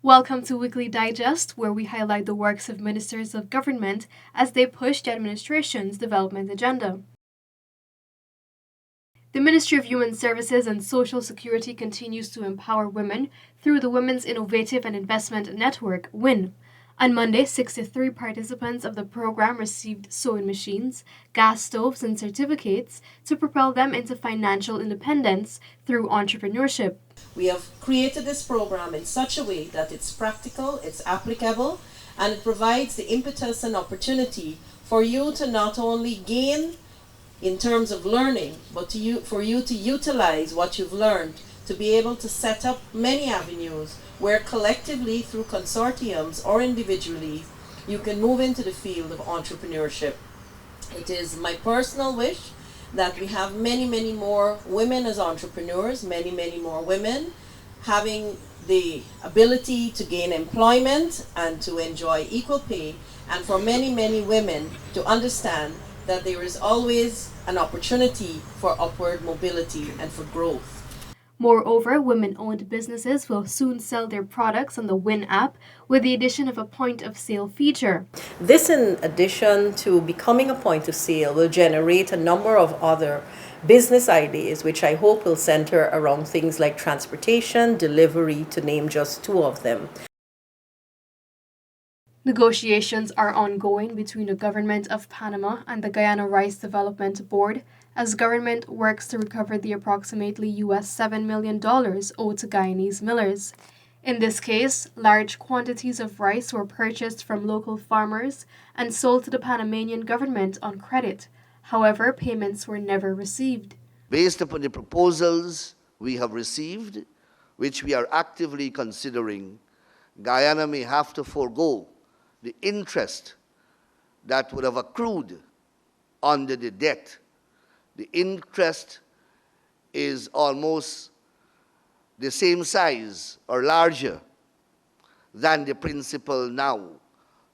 Welcome to Weekly Digest, where we highlight the works of ministers of government as they push the administration's development agenda. The Ministry of Human Services and Social Security continues to empower women through the Women's Innovative and Investment Network, WIN. On Monday, 63 participants of the program received sewing machines, gas stoves, and certificates to propel them into financial independence through entrepreneurship. We have created this program in such a way that it's practical, it's applicable, and it provides the impetus and opportunity for you to not only gain in terms of learning, but for you to utilize what you've learned to be able to set up many avenues where collectively through consortiums or individually you can move into the field of entrepreneurship. It is my personal wish that we have many more women as entrepreneurs, many more women having the ability to gain employment and to enjoy equal pay, and for many women to understand that there is always an opportunity for upward mobility and for growth. Moreover, women-owned businesses will soon sell their products on the WIN app with the addition of a point-of-sale feature. This, in addition to becoming a point of sale, will generate a number of other business ideas, which I hope will center around things like transportation, delivery, to name just two of them. Negotiations are ongoing between the Government of Panama and the Guyana Rice Development Board as government works to recover the approximately $7 million owed to Guyanese millers. In this case, large quantities of rice were purchased from local farmers and sold to the Panamanian government on credit. However, payments were never received. Based upon the proposals we have received, which we are actively considering, Guyana may have to forego the interest that would have accrued under the debt. The interest is almost the same size or larger than the principal now,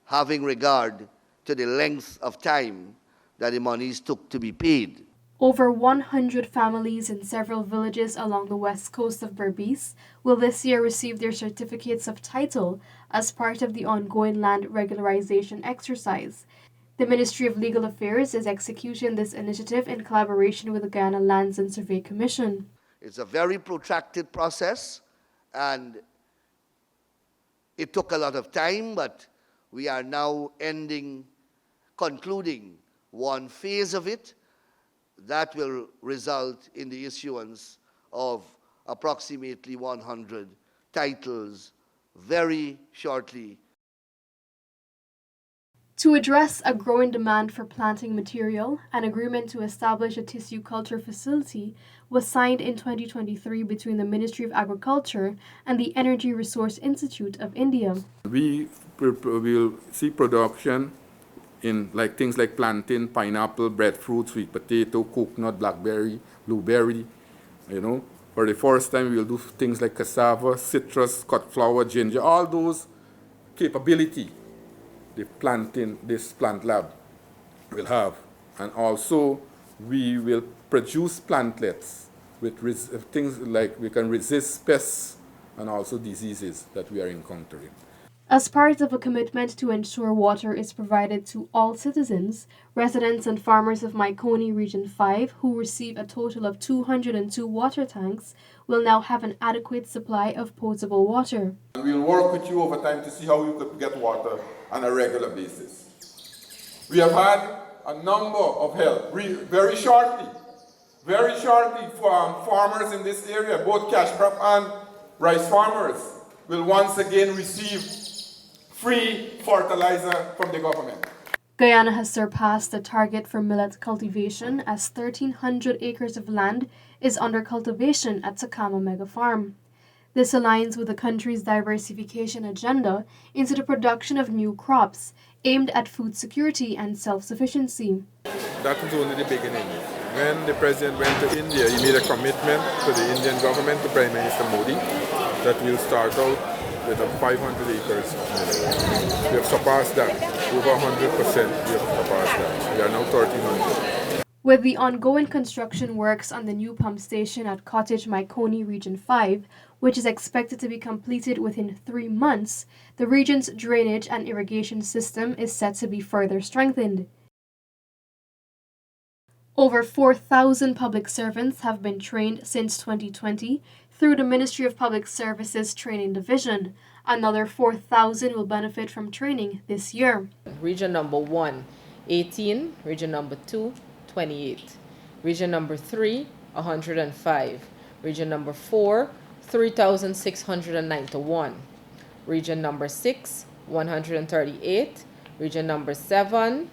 having regard to the length of time that the monies took to be paid. Over 100 families in several villages along the west coast of Berbice will this year receive their certificates of title as part of the ongoing land regularization exercise. The Ministry of Legal Affairs is executing this initiative in collaboration with the Guyana Lands and Survey Commission. It's a very protracted process, and it took a lot of time, but we are now concluding one phase of it. That will result in the issuance of approximately 100 titles very shortly. To address a growing demand for planting material, an agreement to establish a tissue culture facility was signed in 2023 between the Ministry of Agriculture and the Energy Resource Institute of India. We will see production in things like plantain, pineapple, breadfruit, sweet potato, coconut, blackberry, blueberry. For the first time we will do things like cassava, citrus, cut flower, ginger, all those capability this plant lab will have. And also we will produce plantlets with things like we can resist pests and also diseases that we are encountering. As part of a commitment to ensure water is provided to all citizens, residents and farmers of Maikoni Region 5, who receive a total of 202 water tanks, will now have an adequate supply of potable water. We'll work with you over time to see how you could get water on a regular basis. We have had a number of help, very shortly, for farmers in this area, both cash crop and rice farmers will once again receive free fertilizer from the government. Guyana has surpassed the target for millet cultivation as 1,300 acres of land is under cultivation at Sakama Mega Farm. This aligns with the country's diversification agenda into the production of new crops aimed at food security and self-sufficiency. That was only the beginning. When the president went to India, he made a commitment to the Indian government, to Prime Minister Modi, that we'll start out with 500 acres. We have surpassed that. Over 100% we have surpassed that. We are now 1,300. With the ongoing construction works on the new pump station at Cottage Maikoni Region 5, which is expected to be completed within 3 months, the region's drainage and irrigation system is set to be further strengthened. Over 4,000 public servants have been trained since 2020 through the Ministry of Public Services Training Division. Another 4,000 will benefit from training this year. Region number 1, 18. Region number 2, 28. Region number 3, 105. Region number 4, 3,691. Region number 6, 138. Region number 7,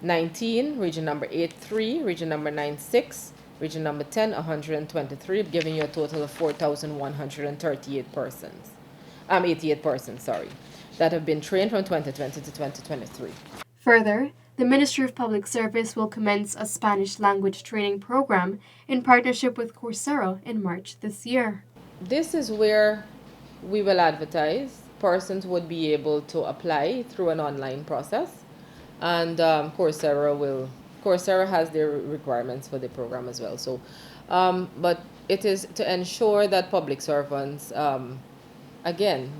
19. Region number 8, 3. Region number 9, 6. Region number 10, 123, giving you a total of 4,138 persons. 88 persons, that have been trained from 2020 to 2023. Further, the Ministry of Public Service will commence a Spanish language training program in partnership with Coursera in March this year. This is where we will advertise. Persons would be able to apply through an online process, and Coursera has their requirements for the program as well. So, but it is to ensure that public servants, again,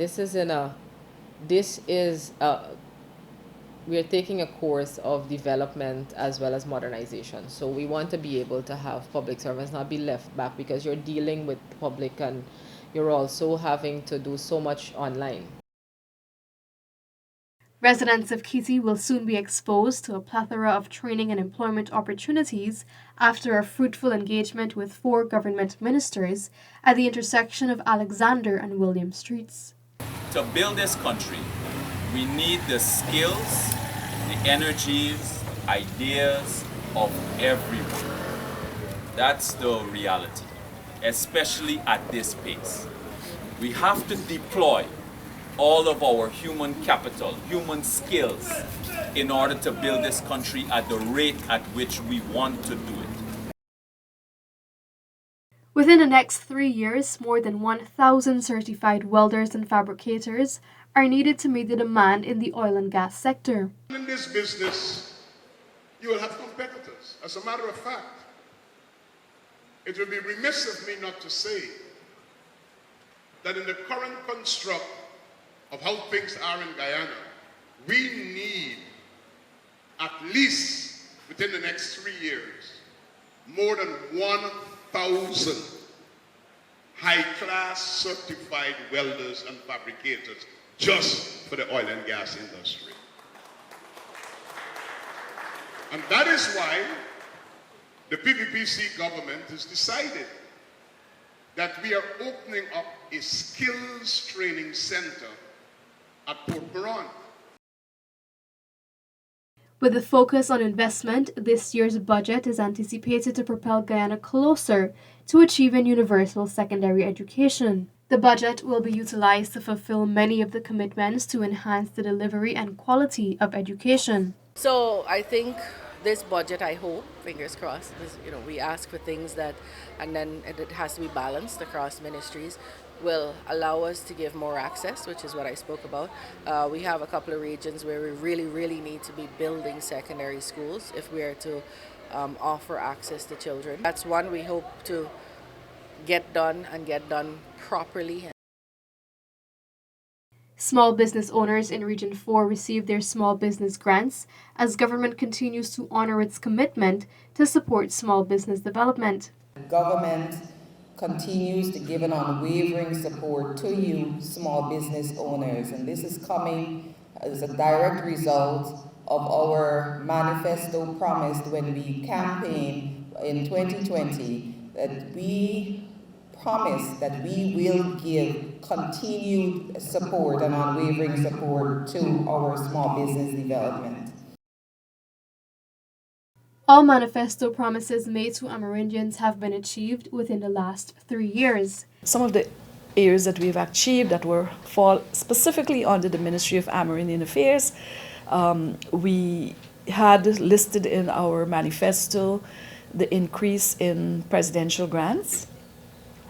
we are taking a course of development as well as modernization. So we want to be able to have public servants not be left back because you're dealing with the public and you're also having to do so much online. Residents of Kitty will soon be exposed to a plethora of training and employment opportunities after a fruitful engagement with 4 government ministers at the intersection of Alexander and William Streets. To build this country, we need the skills, the energies, ideas of everyone. That's the reality, especially at this pace. We have to deploy all of our human capital, human skills, in order to build this country at the rate at which we want to do it. Within the next 3 years, more than 1,000 certified welders and fabricators are needed to meet the demand in the oil and gas sector. In this business, you will have competitors. As a matter of fact, it would be remiss of me not to say that in the current construct of how things are in Guyana, we need, at least within the next 3 years, more than 1,000 high-class certified welders and fabricators just for the oil and gas industry. And that is why the PPPC government has decided that we are opening up a skills training center at Port Moran. With a focus on investment, this year's budget is anticipated to propel Guyana closer to achieving universal secondary education. The budget will be utilized to fulfill many of the commitments to enhance the delivery and quality of education. So I think this budget, I hope, fingers crossed, we ask for things that, and then it has to be balanced across ministries, will allow us to give more access, which is what I spoke about. We have a couple of regions where we really need to be building secondary schools if we are to offer access to children. That's one we hope to get done and get done properly. Small business owners in Region 4 received their small business grants as government continues to honor its commitment to support small business development. Government continues to give an unwavering support to you, small business owners, and this is coming as a direct result of our manifesto promised when we campaigned in 2020 that we promise that we will give continued support and unwavering support to our small business development. All manifesto promises made to Amerindians have been achieved within the last 3 years. Some of the areas that we've achieved that fall specifically under the Ministry of Amerindian Affairs, we had listed in our manifesto the increase in presidential grants.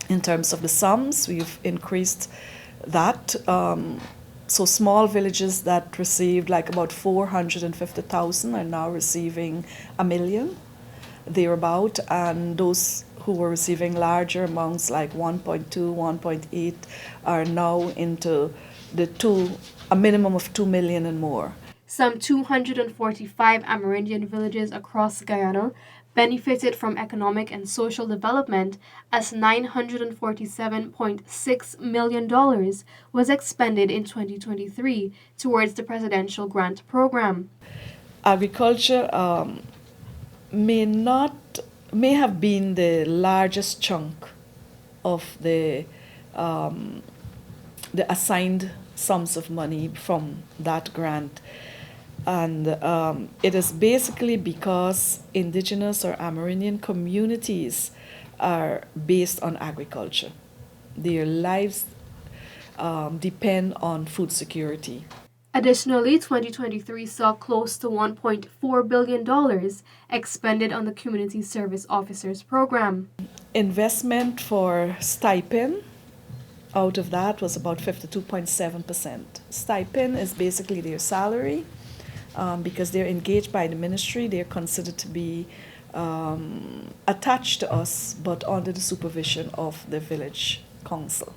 In terms of the sums, we've increased that. So small villages that received like about 450,000 are now receiving $1 million. thereabout, and those who were receiving larger amounts like 1.2, 1.8 are now into a minimum of 2 million and more. Some 245 Amerindian villages across Guyana benefited from economic and social development as $947.6 million was expended in 2023 towards the Presidential Grant Program. Agriculture may have been the largest chunk of the assigned sums of money from that grant. And it is basically because indigenous or Amerindian communities are based on agriculture. Their lives depend on food security. Additionally, 2023 saw close to $1.4 billion expended on the Community Service Officers Program. Investment for stipend out of that was about 52.7%. Stipend is basically their salary. Because they're engaged by the ministry, they're considered to be attached to us, but under the supervision of the village council.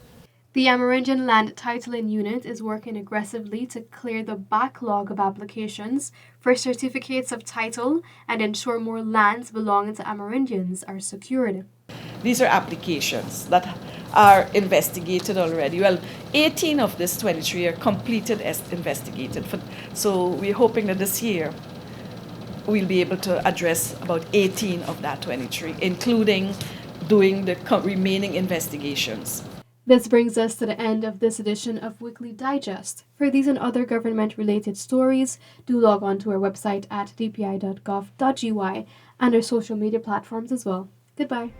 The Amerindian Land Titling Unit is working aggressively to clear the backlog of applications for certificates of title and ensure more lands belonging to Amerindians are secured. These are applications that are investigated already. Well, 18 of this 23 are completed as investigated. So we're hoping that this year we'll be able to address about 18 of that 23, including doing the remaining investigations. This brings us to the end of this edition of Weekly Digest. For these and other government-related stories, do log on to our website at dpi.gov.gy and our social media platforms as well. Goodbye.